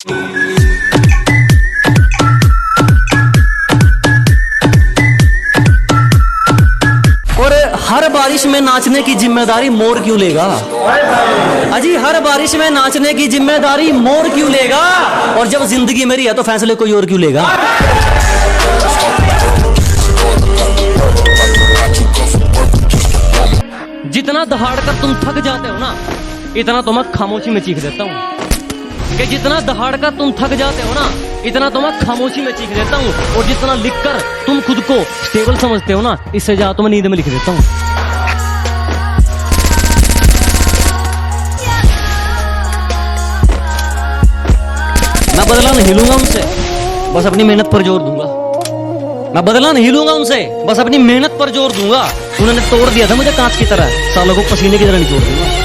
और हर बारिश में नाचने की जिम्मेदारी मोर क्यों लेगा? अजी हर बारिश में नाचने की जिम्मेदारी मोर क्यों लेगा? और जब जिंदगी मेरी है तो फैसले कोई और क्यों लेगा? जितना दहाड़कर तुम थक जाते हो ना, इतना तो मैं खामोशी में चीख देता हूँ। कि जितना दहाड़कर तुम थक जाते हो ना, इतना तो मैं खामोशी में चीख देता हूँ। और जितना लिखकर तुम खुद को स्टेबल समझते हो ना, इससे ज्यादा तो मैं नींद में लिख देता हूँ। मैं बदला नहीं लूंगा उनसे, बस अपनी मेहनत पर जोर दूंगा। मैं बदला नहीं लूंगा उनसे, बस अपनी मेहनत पर जोर दूंगा। उन्होंने तोड़ दिया था मुझे कांच की तरह, सालों को पसीने की तरह निचोड़ दूंगा।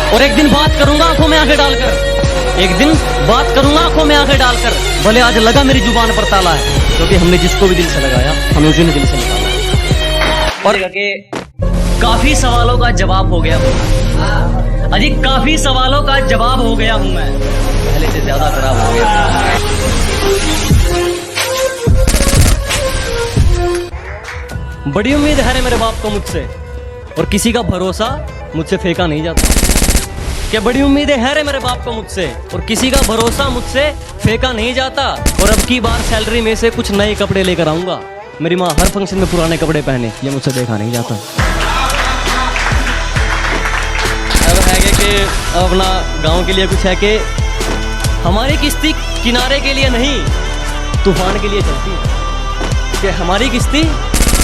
और एक दिन बात करूंगा आंखों में आंखें डालकर, एक दिन बात करूंगा आंखों में आंखें डालकर। भले आज लगा मेरी जुबान पर ताला है, क्योंकि हमने जिसको भी दिल से लगाया हमें उसी ने दिल से निकाला। और काफी सवालों का जवाब हो गया हूँ अजी, काफी सवालों का जवाब हो गया हूँ मैं, पहले से ज्यादा खराब हो गया। बड़ी उम्मीद है मेरे बाप को मुझसे, और किसी का भरोसा मुझसे फेंका नहीं जाता। क्या बड़ी उम्मीदें है रे मेरे बाप को मुझसे, और किसी का भरोसा मुझसे फेंका नहीं जाता। और अब की बार सैलरी में से कुछ नए कपड़े लेकर आऊंगा। मेरी माँ हर फंक्शन में पुराने कपड़े पहने, ये मुझसे देखा नहीं जाता। अब है कि अपना गांव के लिए कुछ है कि हमारी किश्ती किनारे के लिए नहीं, तूफान के लिए चलती है। कि हमारी किश्ती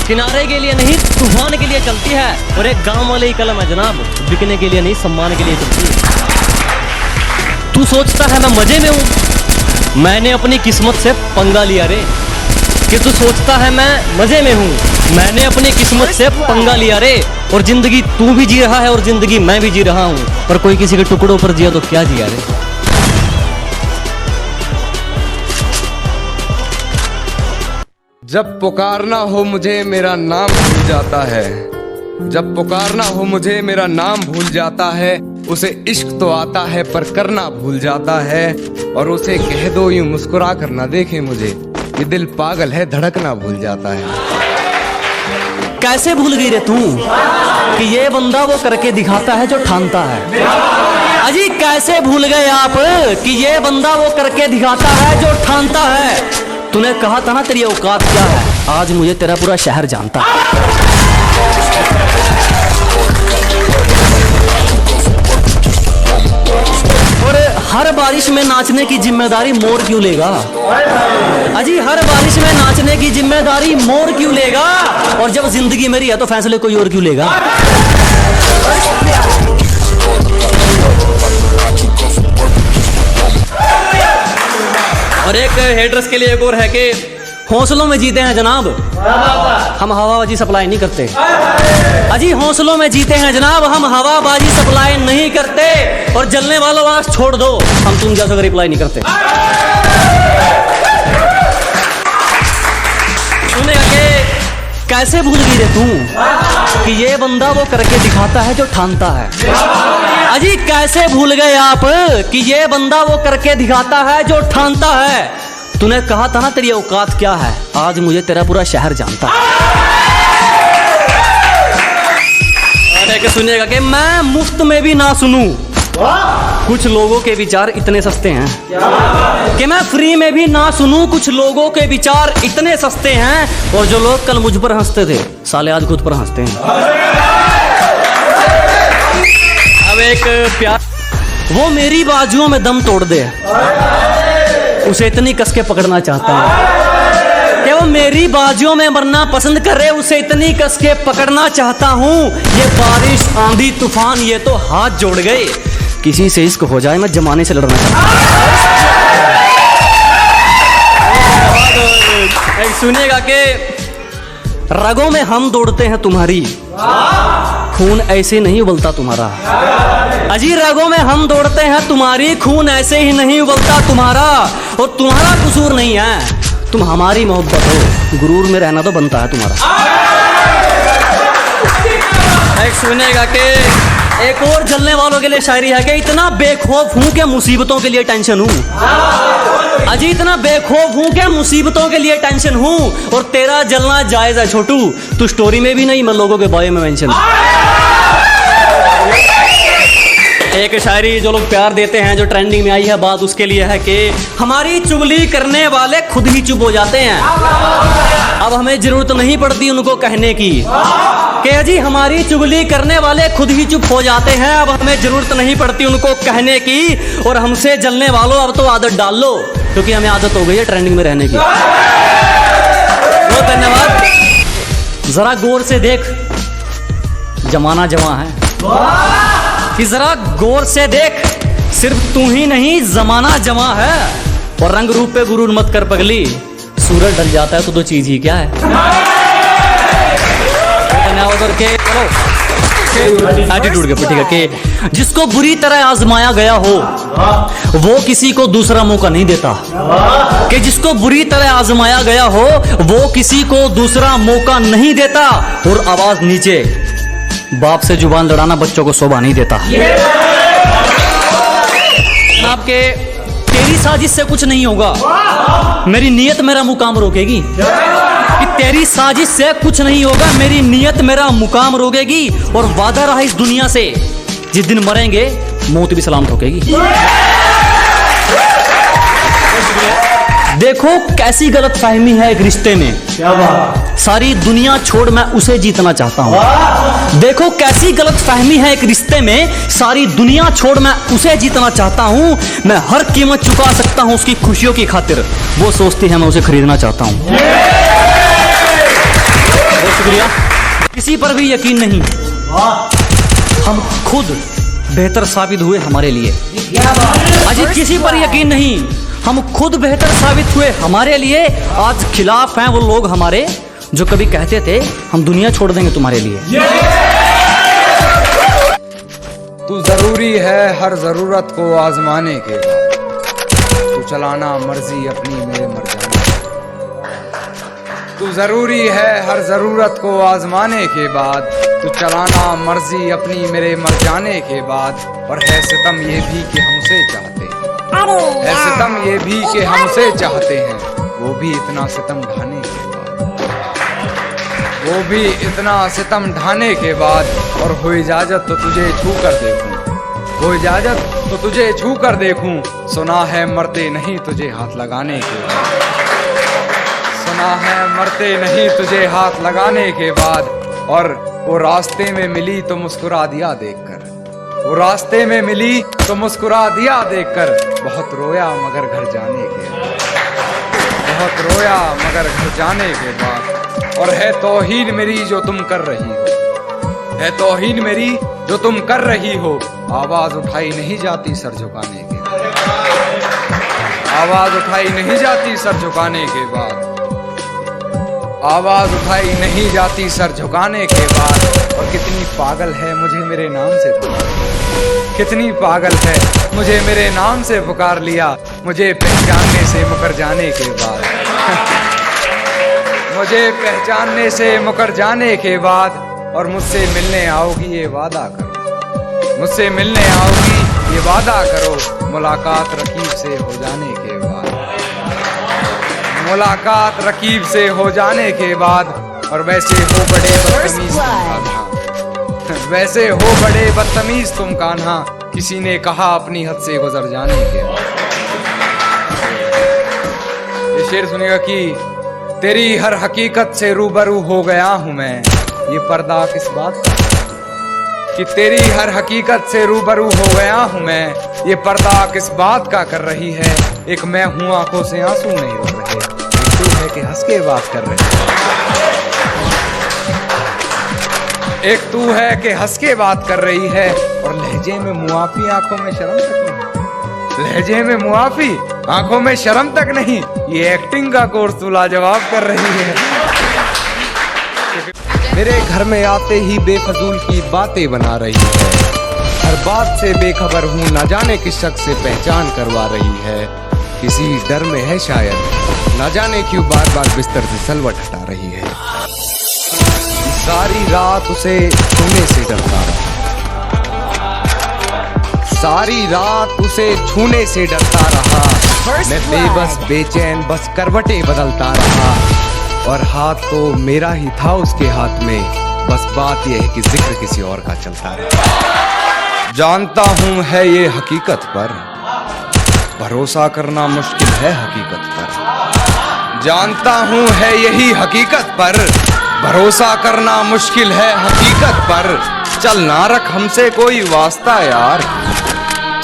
किनारे के लिए नहीं, तूफान के लिए चलती है। और एक गांव वाले ही कलम है जनाब, बिकने के लिए नहीं, सम्मान के लिए चलती है। तू सोचता है मैं मजे में हूं, मैंने अपनी किस्मत से पंगा लिया रे। कि तू सोचता है मैं मजे में हूं, मैंने अपनी किस्मत से पंगा लिया रे। और जिंदगी तू भी जी रहा है और जिंदगी मैं भी जी रहा हूं, पर कोई किसी के टुकड़ों पर जिया तो क्या जिया रे। जब पुकारना हो मुझे मेरा नाम भूल जाता है, जब पुकारना हो मुझे मेरा नाम भूल जाता है। उसे इश्क तो आता है पर करना भूल जाता है। और उसे कह दो यूं मुस्कुरा कर ना देखे मुझे, ये दिल पागल है धड़कना भूल जाता है। कैसे भूल गई रे तू कि ये बंदा वो करके दिखाता है जो ठानता है? अजी कैसे भूल गए आप कि ये बंदा वो करके दिखाता है जो ठानता है? तूने कहा था ना तेरी औकात क्या है, आज मुझे तेरा पूरा शहर जानता है। और हर बारिश में नाचने की जिम्मेदारी मोर क्यों लेगा? अजी हर बारिश में नाचने की जिम्मेदारी मोर क्यों लेगा? और जब जिंदगी मेरी है तो फैसले कोई और क्यों लेगा? और एक हेडर्स के लिए एक और है कि हौसलों में जीते हैं जनाब, हम हवाबाजी सप्लाई नहीं करते। अजी हौसलों में जीते हैं जनाब, हम हवाबाजी सप्लाई नहीं करते। और जलने वालों आस छोड़ दो, हम तुम जैसा रिप्लाई नहीं करते। सुने कि कैसे भूल गई रे तू कि ये बंदा वो करके दिखाता है जो ठानता है? अजी कैसे भूल गए आप कि ये बंदा वो करके दिखाता है जो ठानता है? तूने कहा था ना तेरी औकात क्या है, आज मुझे तेरा पूरा शहर जानता है। अरे सुनिएगा कि मैं मुफ्त में भी ना सुनूं, कुछ लोगों के विचार इतने सस्ते हैं कि मैं फ्री में भी ना सुनूं। कुछ लोगों के विचार इतने सस्ते हैं, और जो लोग कल मुझ पर हंसते थे साले आज खुद पर हंसते हैं। अब एक प्यार, वो मेरी बाजुओं में दम तोड़ दे, उसे इतनी कस के पकड़ना चाहता हूँ कि वो मेरी बाजुओं में मरना पसंद करे, उसे इतनी कस के पकड़ना चाहता हूँ। ये बारिश आंधी तूफान ये तो हाथ जोड़ गए, किसी से इश्क हो जाए मैं जमाने से लड़ना चाहता हूँ। सुनिएगा कि रगों में हम दौड़ते हैं तुम्हारी, खून ऐसे नहीं उबलता तुम्हारा। अजी रगों में हम दौड़ते हैं तुम्हारी, खून ऐसे ही नहीं उबलता तुम्हारा। और तुम्हारा कसूर नहीं है, तुम हमारी मोहब्बत हो, गुरूर में रहना तो बनता है तुम्हारा। एक सुनेगा कि एक और जलने वालों के लिए शायरी है कि इतना बेखौफ हूं कि मुसीबतों के लिए टेंशन हूं। अजी इतना बेखौफ हूं कि मुसीबतों के लिए टेंशन हूं। और तेरा जलना जायज है छोटू, तू स्टोरी में भी नहीं, मैं लोगों के बारे में मेंशन। एक शायरी जो लोग प्यार देते हैं, जो ट्रेंडिंग में आई है, बात उसके लिए है कि हमारी चुगली करने वाले खुद ही चुप हो जाते हैं। अब हमें जरूरत नहीं पड़ती उनको कहने की कि जी हमारी चुगली करने वाले खुद ही चुप हो जाते हैं। अब हमें जरूरत नहीं पड़ती उनको कहने की। और हमसे जलने वालों अब तो आदत डाल लो, क्योंकि हमें आदत हो गई है ट्रेंडिंग में रहने की। बहुत धन्यवाद। जरा गौर से देख, जमाना जवां है कि जरा गौर से देख, सिर्फ तू ही नहीं जमाना जवां है। और रंग रूप पे गुरूर मत कर पगली, सूरज ढल जाता है तो चीज ही क्या है। एटीट्यूड के ऊपर ठीक है कि जिसको बुरी तरह आजमाया गया हो वो किसी को दूसरा मौका नहीं देता। कि जिसको बुरी तरह आजमाया गया हो वो किसी को दूसरा मौका नहीं देता। और आवाज नीचे, बाप से जुबान लड़ाना बच्चों को शोभा नहीं देता। आपके तेरी साजिश से कुछ नहीं होगा, मेरी नीयत मेरा मुकाम रोकेगी। कि तेरी साजिश से कुछ नहीं होगा, मेरी नीयत मेरा मुकाम रोकेगी। और वादा रहा इस दुनिया से, जिस दिन मरेंगे मौत भी सलाम ठोकेगी। देखो कैसी गलत फहमी है एक रिश्ते में, सारी दुनिया छोड़ मैं उसे जीतना चाहता हूँ। देखो कैसी गलत फहमी है एक रिश्ते में, सारी दुनिया छोड़ मैं उसे जीतना चाहता हूँ। मैं हर कीमत चुका सकता हूँ उसकी खुशियों की खातिर, वो सोचती है मैं उसे खरीदना चाहता हूँ। बहुत शुक्रिया। किसी पर भी यकीन नहीं, हम खुद बेहतर साबित हुए हमारे लिए। अजी किसी पर यकीन नहीं, हम खुद बेहतर साबित हुए हमारे लिए। आज खिलाफ हैं वो लोग हमारे जो कभी कहते थे हम दुनिया छोड़ देंगे तुम्हारे लिए। तू जरूरी है हर जरूरत को आजमाने के बाद, तू चलाना मर्जी अपनी मेरे मर जाने। तू जरूरी है हर जरूरत को आजमाने के बाद, तू चलाना मर्जी अपनी मेरे मर जाने के बाद। और है सितम ये भी कि हमसे चाहते हैं, है सितम ये भी कि हमसे चाहते हैं, वो भी इतना सितम ढाने के बाद, वो भी इतना सितम ढाने के बाद। और हो इजाजत तो तुझे छू कर देखूं, हो इजाजत तो तुझे छू कर देखूं, सुना है मरते नहीं तुझे हाथ लगाने के बाद, सुना है मरते नहीं तुझे हाथ लगाने के बाद। और वो रास्ते में मिली तो मुस्कुरा दिया देखकर, वो रास्ते में मिली तो मुस्कुरा दिया देखकर। बहुत रोया मगर घर जाने के बाद, बहुत रोया मगर घर जाने के बाद। और है तौहीन मेरी जो तुम कर रही हो, है तौहीन मेरी जो तुम कर रही हो। आवाज उठाई नहीं जाती सर झुकाने के बाद, आवाज उठाई नहीं जाती सर झुकाने के बाद, आवाज उठाई नहीं जाती सर झुकाने के बाद। और कितनी पागल है मुझे मेरे नाम से पुकार, कितनी पागल है मुझे मेरे नाम से पुकार लिया, मुझे पहचानने से मुकर जाने के बाद, मुझे पहचानने से मुकर जाने के बाद। और मुझसे मिलने आओगी ये वादा करो, मुझसे मिलने आओगी ये वादा करो, मुलाकात रकीब से हो जाने के बाद, मुलाकात रकीब से हो जाने के बाद। और वैसे हो बड़े बदतमीज तुम कान्हा, वैसे हो बड़े बदतमीज तुम कान्हा, किसी ने कहा अपनी हद से गुजर जाने के बाद। ये शेर सुनिएगा कि तेरी हर हकीकत से रूबरू हो गया हूं मैं, ये पर्दा किस बात का, कि तेरी हर हकीकत से रूबरू हो गया हूं मैं, ये पर्दा किस बात का कर रही है। एक मैं हूं आंखों से आंसू नहीं रुक रहे, एक तू है कि हंस के बात कर रही है, एक तू है कि हंस के बात कर रही है। और लहजे में मुआफी आंखों में शर्म तक नहीं, लहजे में मुआफी आंखों में शर्म तक नहीं, ये एक्टिंग का कोर्स तू लाजवाब कर रही है। मेरे घर में आते ही बेफजूल की बातें बना रही है, हर बात से बेखबर हूँ, ना जाने किस शख्स से पहचान करवा रही है। किसी डर में है शायद, ना जाने क्यों बार बार बिस्तर से सलवट हटा रही है। सारी रात उसे छूने से डरता रहा, सारी रात उसे छूने से डरता रहा। मैं बेबस बेचैन बस करवटें बदलता रहा, और हाथ तो मेरा ही था उसके हाथ में, बस बात यह है कि जिक्र किसी और का चलता रहा। जानता हूं है ये हकीकत पर, भरोसा करना मुश्किल है हकीकत पर। जानता हूं है यही हकीकत पर, भरोसा करना मुश्किल है हकीकत पर। चल ना रख हमसे कोई वास्ता यार,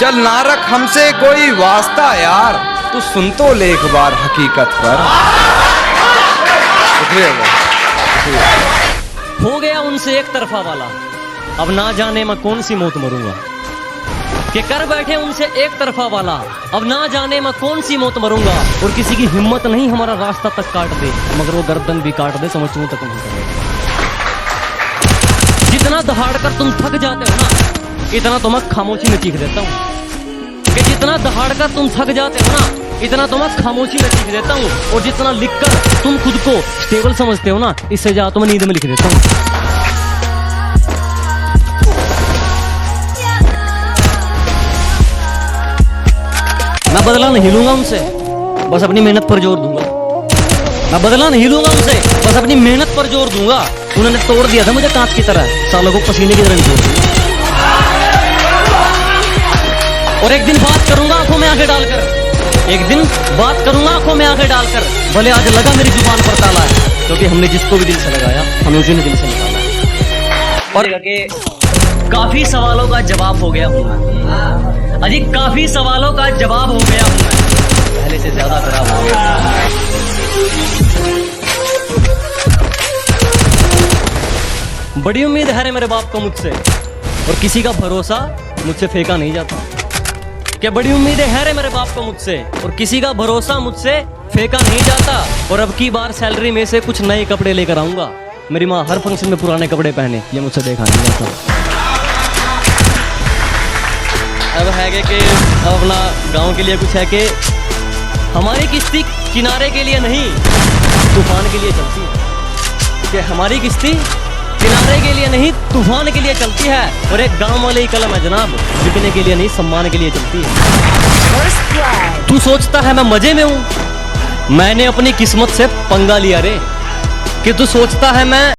चल ना रख हमसे कोई वास्ता यार, तू सुन तो ले एक बार हकीकत पर। हो गया उनसे एक तरफा वाला, अब ना जाने मैं कौन सी मौत मरूंगा। कि कर बैठे उनसे एक तरफा वाला, अब ना जाने मैं कौन सी मौत मरूंगा। और किसी की हिम्मत नहीं हमारा रास्ता तक काट दे, मगर वो गर्दन भी काट दे समझूं तक नहीं करेगा। जितना दहाड़ कर तुम थक जाते हो ना, इतना तो मैं खामोशी में चीख देता हूँ। कि जितना दहाड़ कर तुम थक जाते हो ना, इतना तो मैं खामोशी में लिख देता हूँ। और जितना लिखकर तुम खुद को स्टेबल समझते हो ना, इससे ज्यादा तो मैं नींद में लिख देता हूँ। मैं बदला नहीं लूंगा उनसे, बस अपनी मेहनत पर जोर दूंगा। मैं बदला नहीं लूंगा उनसे, बस अपनी मेहनत पर जोर दूंगा। उन्होंने तोड़ दिया था मुझे कांच की तरह, सालों को पसीने की तरह निचोड़ दूंगा। और एक दिन बात करूंगा आंखों में आंखें डालकर, एक दिन बात करूंगा आंखों में आंखें डालकर। भले आज लगा मेरी जुबान पर ताला है, क्योंकि हमने जिसको भी दिल से लगाया हमें उसी ने दिल से निकाला है। और काफी सवालों का जवाब हो गया हूं मैं, अजी काफी सवालों का जवाब हो गया हूं मैं, पहले से ज्यादा खराब हो गया। बड़ी उम्मीद है मेरे बाप को मुझसे, और किसी का भरोसा मुझसे फेंका नहीं जाता। क्या बड़ी उम्मीदें है रे मेरे बाप को मुझसे, और किसी का भरोसा मुझसे फेंका नहीं जाता। और अब की बार सैलरी में से कुछ नए कपड़े लेकर आऊंगा। मेरी माँ हर फंक्शन में पुराने कपड़े पहने, ये मुझसे देखा नहीं जाता। अब है कि अब अपना गांव के लिए कुछ है कि हमारी किश्ती किनारे के लिए नहीं तूफान के लिए चलती है। कि हमारी किश्ती किनारे के लिए नहीं तूफान के लिए चलती है। और एक गांव वाले ही कलम है जनाब, बिकने के लिए नहीं सम्मान के लिए चलती है। तू सोचता है मैं मजे में हूं, मैंने अपनी किस्मत से पंगा लिया रे। कि तू सोचता है मैं